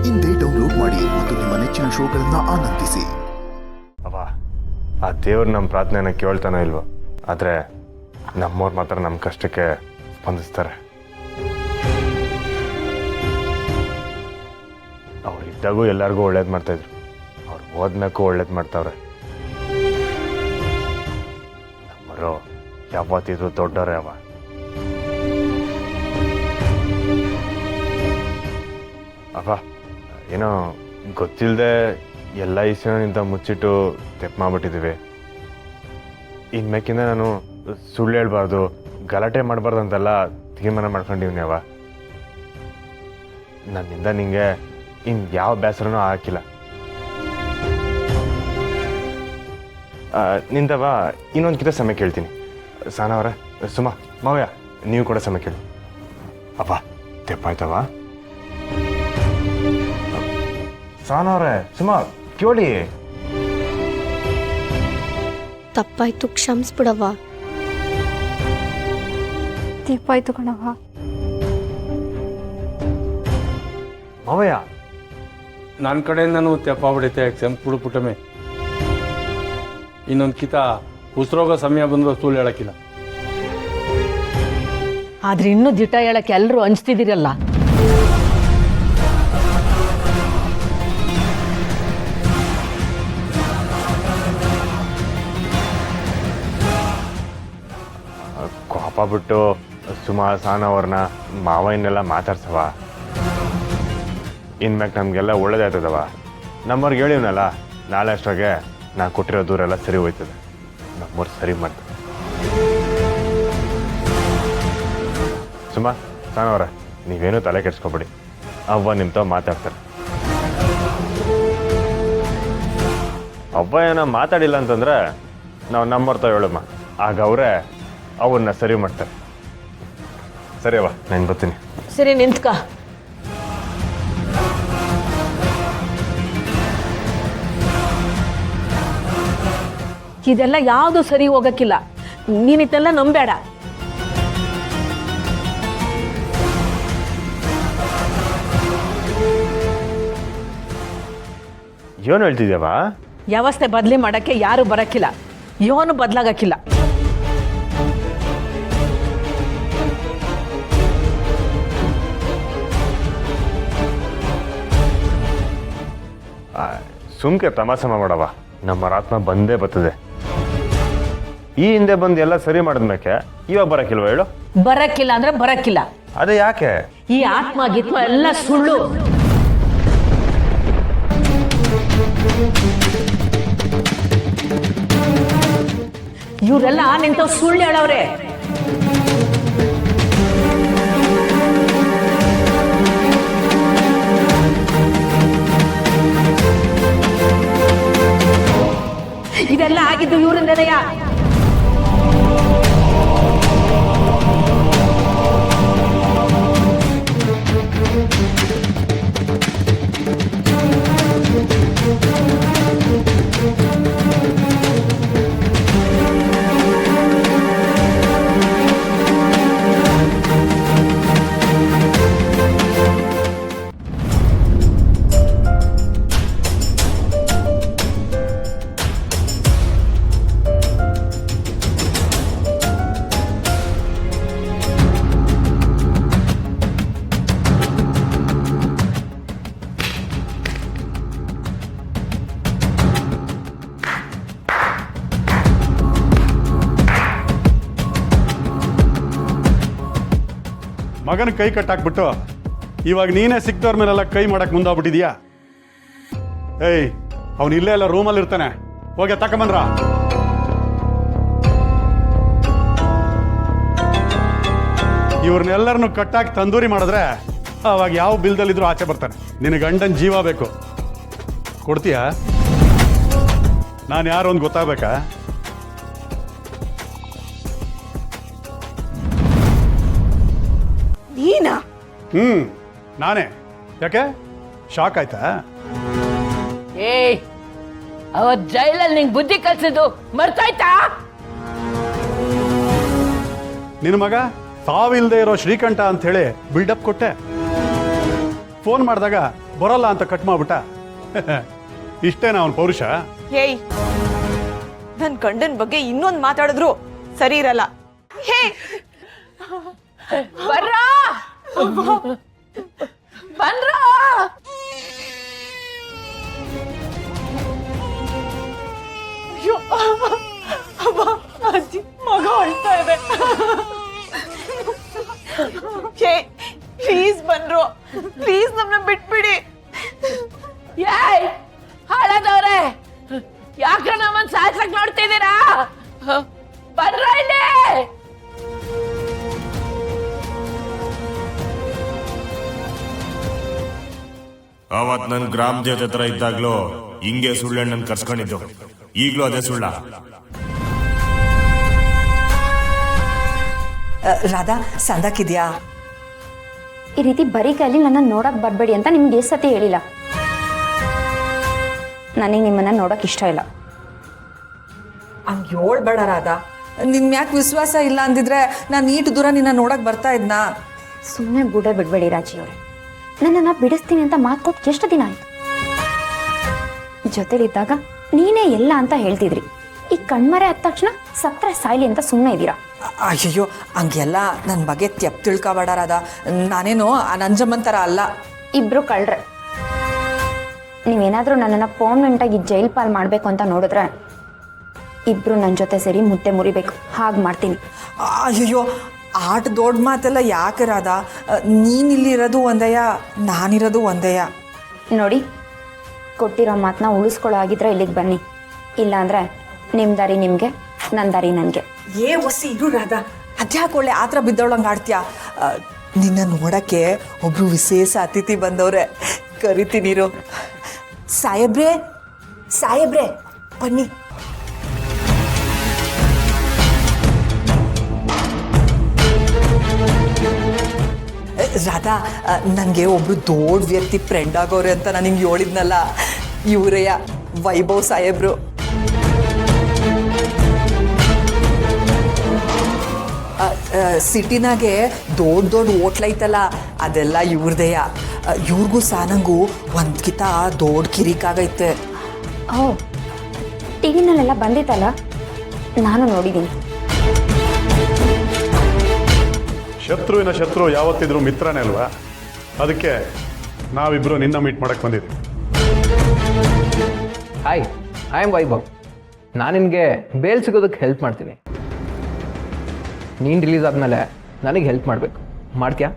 ಇಂದೇ ಡೌನ್ಲೋಡ್ ಮಾಡಿ ಮತ್ತು ನಿಮ್ಮ ನೆಚ್ಚಿನ ಶೋಗಳನ್ನ ಆನಂದಿಸಿ. ಅವ ಆ ದೇವ್ರು ನಮ್ಮ ಪ್ರಾರ್ಥನೆನ ಕೇಳ್ತಾನೋ ಇಲ್ವೋ, ಆದರೆ ನಮ್ಮವ್ರು ಮಾತ್ರ ನಮ್ಮ ಕಷ್ಟಕ್ಕೆ ಸ್ಪಂದಿಸ್ತಾರೆ. ಅವ್ರಿದ್ದಾಗೂ ಎಲ್ಲರಿಗೂ ಒಳ್ಳೇದು ಮಾಡ್ತಾಯಿದ್ರು, ಅವ್ರು ಹೋದ್ಮೇಕೂ ಒಳ್ಳೇದು ಮಾಡ್ತಾವ್ರೆ. ನಮ್ಮರು ಯಾವತ್ತಿದ್ರು ದೊಡ್ಡವ್ರೆ. ಅವ ಏನೋ ಗೊತ್ತಿಲ್ಲದೆ ಎಲ್ಲ ಇಸ್ನಿಂದ ಮುಚ್ಚಿಟ್ಟು ತೆಪ್ಪು ಮಾಡ್ಬಿಟ್ಟಿದ್ದೀವಿ. ಇನ್ಮೇಕಿಂದ ನಾನು ಸುಳ್ಳು ಹೇಳ್ಬಾರ್ದು, ಗಲಾಟೆ ಮಾಡಬಾರ್ದು ಅಂತೆಲ್ಲ ತೀರ್ಮಾನ ಮಾಡ್ಕೊಂಡಿವ್ನಿ. ನನ್ನಿಂದ ನಿಂಗೆ ಯಾವ ಬೇಸರನೂ ಹಾಕಿಲ್ಲ. ನಿಂದವ ಇನ್ನೊಂದು ಕಿತ ಸಮಯ ಕೇಳ್ತೀನಿ. ಸಾನವ್ರೆ, ಸುಮಾ, ಮಾವಯ್ಯ, ನೀವು ಕೂಡ ಸಮಯ ಕೇಳಿ. ಅಪ್ಪ ತೆಪ್ಪಾಯ್ತವ? ಸಾನವ್ರೆ, ಸುಮಾ ಕೇಳಿ. ತಪ್ಪಾಯ್ತು, ಕ್ಷಮಿಸ್ಬಿಡವ್ವ. ತಪ್ಪಾಯ್ತು ಕಣವ್ವ. ಮಾವಯ್ಯ, ನನ್ನ ಕಡೆಯಿಂದನೂ ತೆಪ್ಪಾಗ್ಬಿಡೈತೆ, ಕ್ಷಮಿಸ್ಬಿಡು ಪುಟ್ಟಮೆ. ಇನ್ನೊಂದು ಕಿತ ಉಸಿರೋಗೋ ಸಮಯ ಬಂದರೂ ಸುಳ್ಳು ಹೇಳಕ್ಕಿಲ್ಲ. ಆದ್ರೆ ಇನ್ನೂ ದಿಟ ಹೇಳಕ್ಕೆ ಎಲ್ಲರೂ ಹಂಚ್ತಿದ್ದೀರಲ್ಲ. ಕೋಪ ಬಿಟ್ಟು ಸುಮಾ ಸಾನವ್ರನ್ನ ಮಾವಯ್ಯನ್ನೆಲ್ಲ ಮಾತಾಡ್ಸವ. ಇನ್ಮ್ಯಾಗ ನಮಗೆಲ್ಲ ಒಳ್ಳೇದಾಯ್ತದವ. ನಮ್ಮವ್ರಿಗೆ ಹೇಳಿವ್ನಲ್ಲ, ನಾಳೆ ಅಷ್ಟೊಗೆ ನಾ ಕೊಟ್ಟಿರೋ ದೂರೆಲ್ಲ ಸರಿ ಹೋಯ್ತದೆ. ನಮ್ಮವ್ರು ಸರಿ ಮಾಡ್ತಾರೆ. ಸುಮಾ, ಸಾನವ್ರೆ, ನೀವೇನೂ ತಲೆ ಕೆಡ್ಸ್ಕೊಬೇಡಿ. ಅವ್ವ ನಿಮ್ಮ ತಾವು ಮಾತಾಡ್ತಾರೆ. ಅವ್ವ ಏನೋ ಮಾತಾಡಿಲ್ಲ ಅಂತಂದ್ರೆ ನಾವು ನಮ್ಮವ್ರ ತಾವು ಹೇಳಮ್ಮ, ಆಗ ಅವರೇ ಅವನ್ನ ಸರಿ ಮಾಡ್ತಾರೆ. ಸರಿ ಅವ್ವ, ನಾನು ಬರ್ತೀನಿ. ಸರಿ, ನಿಂತ್ಕ. ಇದೆಲ್ಲ ಯಾವುದು ಸರಿ ಹೋಗಕ್ಕಿಲ್ಲ. ನೀನಿದ್ದೆಲ್ಲ ನಂಬೇಡ. ಏನು ಹೇಳ್ತಿದ್ಯವ? ವ್ಯವಸ್ಥೆ ಬದಲಿ ಮಾಡಕ್ಕೆ ಯಾರು ಬರಕ್ಕಿಲ್ಲ, ಇವನು ಬದಲಾಗಕ್ಕಿಲ್ಲ. ಸುಮ್ಕೆ ತಮಾಸಮ ಮಾಡವ. ನಮ್ಮ ಆತ್ಮ ಬಂದೇ ಬರ್ತದೆ. ಈ ಹಿಂದೆ ಬಂದು ಎಲ್ಲ ಸರಿ ಮಾಡಿದ್ಮೇಕೆ ಇವಾಗ ಬರಕ್ಕಿಲ್ವ ಹೇಳು? ಬರಕ್ಕಿಲ್ಲ ಅಂದ್ರೆ ಬರಕ್ಕಿಲ್ಲ. ಅದೇ ಯಾಕೆ? ಈ ಆತ್ಮ ಗೀತ್ಮ ಎಲ್ಲ ಸುಳ್ಳು. ಇವರೆಲ್ಲ ನಿಂತವ್ ಸುಳ್ಳು ಹೇಳವ್ರೆ. ಇದೆಲ್ಲ ಆಗಿದ್ದು ಇವರಿಂದನೆಯ. ಮಗನ ಕೈ ಕಟ್ಟಾಕ್ಬಿಟ್ಟು ಇವಾಗ ನೀನೇ ಸಿಕ್ತವ್ರ ಮೇಲೆಲ್ಲ ಕೈ ಮಾಡಕ್ ಮುಂದಾಗ್ಬಿಟ್ಟಿದ್ಯಾ? ಏಯ್, ಅವನು ಇಲ್ಲೇ ಎಲ್ಲ ರೂಮಲ್ಲಿ ಇರ್ತಾನೆ, ಹೋಗಿ ತಕೊಂಬಂದ್ರ. ಇವ್ರನ್ನೆಲ್ಲರನ್ನು ಕಟ್ಟಾಕಿ ತಂದೂರಿ ಮಾಡಿದ್ರೆ ಅವಾಗ ಯಾವ ಬಿಲ್ದಲ್ಲಿದ್ರು ಆಚೆ ಬರ್ತಾನೆ. ನಿನ್ನ ಗಂಡನ ಜೀವ ಬೇಕು, ಕೊಡ್ತೀಯಾ? ನಾನು ಯಾರು ಒಂದು ಗೊತ್ತಾಗಬೇಕಾ? ನೀನಾ? ನಾನೇ. ಯಾಕೆ ಶಾಕ್ ಆಯ್ತಾ? ಏಯ್, ಅವತ್ ಜೈಲಲ್ಲಿ ನಿಂಗೆ ಬುದ್ಧಿ ಕಲ್ಸಿದ್ದು ಮರ್ತಾಯ್ತಾ? ನಿನ್ನ ಮಗ ಸಾವಿಲ್ದೇ ಇರೋ ಶ್ರೀಕಂಠ ಅಂತ ಹೇಳಿ ಬಿಲ್ಡಪ್ ಕೊಟ್ಟೆ. ಫೋನ್ ಮಾಡಿದಾಗ ಬರೋಲ್ಲ ಅಂತ ಕಟ್ ಮಾಡ್ಬಿಟ್ಟ. ಇಷ್ಟೇನಾ ಅವನ ಪೌರುಷ? ಹೇಯ್, ನನ್ ಗಂಡನ್ ಬಗ್ಗೆ ಇನ್ನೊಂದು ಮಾತಾಡಿದ್ರು ಸರಿ ಇರಲ್ಲ. ಹೇ ಬರ್ರಾ ಬನ್ರಾ. ಅಯ್ಯೋ, ಅಬ್ಬ, ಅಜ್ಜಿ, ಮಗ ಅಳ್ತಾ ಇದೆ. ಹೇ ಪ್ಲೀಸ್ ಬನ್ರು, ಪ್ಲೀಸ್ ನಮ್ಮನ್ನ ಬಿಟ್ಬಿಡಿ. ಏಯ್ ಹಾಳಾದವ್ರೆ, ಯಾಕೆ ನಮ್ಮನ್ನ ಸಾಯ್ಸಕ್ ನೋಡ್ತಿದ್ದೀರಾ? ಬರ್ರ ಇಲ್ಲಿ. ಅವತ್ ನನ್ ಗ್ರಾಮ ದೇವತೆ ಹತ್ರ ಇದ್ದಾಗ್ಲೂ ಹಿಂಗೆ ಸುಳ್ಳಣ್ಣನ್ ಕರ್ಸ್ಕೊಂಡಿದ್ದು, ಈಗ್ಲೂ ಅದೇ ಸುಳ್ಳ? ರಾಧಾ, ಸಂದಾಕಿದ್ಯಾ? ಈ ರೀತಿ ಬರೀ ಕೈಲಿ ನನ್ನ ನೋಡಕ್ ಬರಬೇಡಿ ಅಂತ ನಿಮ್ಗೆ ಎಷ್ಟು ಸತಿ ಹೇಳಿಲ್ಲ. ನನಗೆ ನಿಮ್ಮನ್ನ ನೋಡಕ್ ಇಷ್ಟ ಇಲ್ಲ. ಹಂಗೆ ಹೇಳ್ಬೇಡ ರಾಧಾ. ನಿನ್ ಯಾಕೆ ವಿಶ್ವಾಸ ಇಲ್ಲ ಅಂದಿದ್ರೆ ನಾನು ಈಟು ದೂರ ನಿನ್ನ ನೋಡಕ್ ಬರ್ತಾ ಇದ್ನಾ? ಸುಮ್ಮನೆ ಬುಡ ಬಿಡಬೇಡಿ ರಾಜಿ ಅವರೇ. ನನ್ನನ್ನು ಬಿಡಿಸ್ತೀನಿ ಅಂತ ಮಾತು ಕೊಟ್ಟು ಎಷ್ಟು ದಿನ ಆಯ್ತು? ಜೊತೆಲಿದ್ದಾಗ ನೀನೇ ಎಲ್ಲ ಅಂತ ಹೇಳ್ತಿದ್ರಿ. ಈ ಕಣ್ಮರೆ ಆದ ತಕ್ಷಣ ಸತ್ರ ಸಾಯ್ಲಿ ಅಂತ ಸುಮ್ಮನೆ ಇದ್ದೀರಾ. ಅಯ್ಯಯ್ಯೋ, ಹಂಗೆಲ್ಲ ನನ್ನ ಬಗ್ಗೆ ತೆಪ್ ತಿಳ್ಕೊಬೇಡ ರಾಧಾ. ನಾನೇನು ಆ ನಂಜಮ್ಮನ್ ಥರ ಅಲ್ಲ. ಇಬ್ರು ಕಳ್ರೆ. ನೀವೇನಾದರೂ ನನ್ನನ್ನು ಪರ್ಮನೆಂಟಾಗಿ ಜೈಲ್ ಪಾಲ್ ಮಾಡಬೇಕು ಅಂತ ನೋಡಿದ್ರೆ ಇಬ್ರು ನನ್ನ ಜೊತೆ ಸೇರಿ ಮುದ್ದೆ ಮುರಿಬೇಕು. ಹಾಗೆ ಮಾಡ್ತೀನಿ. ಅಯ್ಯಯ್ಯೋ, ಆಟ ದೊಡ್ಡ ಮಾತೆಲ್ಲ ಯಾಕೆ ರಾಧಾ? ನೀನಿಲ್ಲಿರೋದು ಒಂದೆಯ, ನಾನಿರೋದು ಒಂದೆಯ. ನೋಡಿ, ಕೊಟ್ಟಿರೋ ಮಾತನ್ನ ಉಳಿಸ್ಕೊಳ್ಳೋ ಆಗಿದ್ರೆ ಇಲ್ಲಿಗೆ ಬನ್ನಿ. ಇಲ್ಲಾಂದರೆ ನಿಮ್ಮ ದಾರಿ ನಿಮಗೆ, ನನ್ನ ದಾರಿ ನನಗೆ. ಒಸಿ ಇರು ರಾಧಾ, ಅದ್ಯಾಕೊಳ್ಳೆ ಆ ಥರ ಬಿದ್ದವಳಂಗೆ ಆಡ್ತೀಯಾ? ನಿನ್ನ ನೋಡೋಕ್ಕೆ ಒಬ್ರು ವಿಶೇಷ ಅತಿಥಿ ಬಂದವ್ರೆ, ಕರಿತೀನಿರು. ಸಾಹೇಬ್ರೆ, ಸಾಹೇಬ್ರೆ ಬನ್ನಿ. ರಾಧಾ, ನನಗೆ ಒಬ್ರು ದೊಡ್ಡ ವ್ಯಕ್ತಿ ಫ್ರೆಂಡ್ ಆಗೋರೆ ಅಂತ ನಾನು ನಿಮ್ಗೆ ಹೇಳಿದ್ನಲ್ಲ, ಇವರೆಯ ವೈಭವ್ ಸಾಹೇಬ್ರು. ಸಿಟಿನಾಗೆ ದೊಡ್ಡ ದೊಡ್ಡ ಹೋಟ್ಲ್ ಐತಲ್ಲ, ಅದೆಲ್ಲ ಇವ್ರದೆಯ. ಇವ್ರಿಗೂ ಸಾನಂಗೂ ಒಂದ್ಕಿತ ದೊಡ್ಡ ಕಿರಿಕಾಗೈತೆ. ಓ, ಟಿ ವಿನಲ್ಲೆಲ್ಲ ಬಂದಿತ್ತಲ್ಲ, ನಾನು ನೋಡಿದ್ದೀನಿ. ಶತ್ರುವಿನ ಶತ್ರು ಯಾವತ್ತಿದ್ರು ಮಿತ್ರನೇ ಅಲ್ವಾ? ಅದಕ್ಕೆ ನಾವಿಬ್ರು ನಿನ್ನ ಮೀಟ್ ಮಾಡಕ್ಕೆ ಬಂದಿದ್ವಿ. Hi, I am Vaibhav. ನಾನು ನಿನಗೆ ಬೇಲ್ ಸಿಗೋದಕ್ಕೆ ಹೆಲ್ಪ್ ಮಾಡ್ತೀನಿ. ನೀನು ರಿಲೀಸ್ ಆದಮೇಲೆ ನನಗೆ ಹೆಲ್ಪ್ ಮಾಡಬೇಕು. ಮಾಡ್ತೀಯಾ?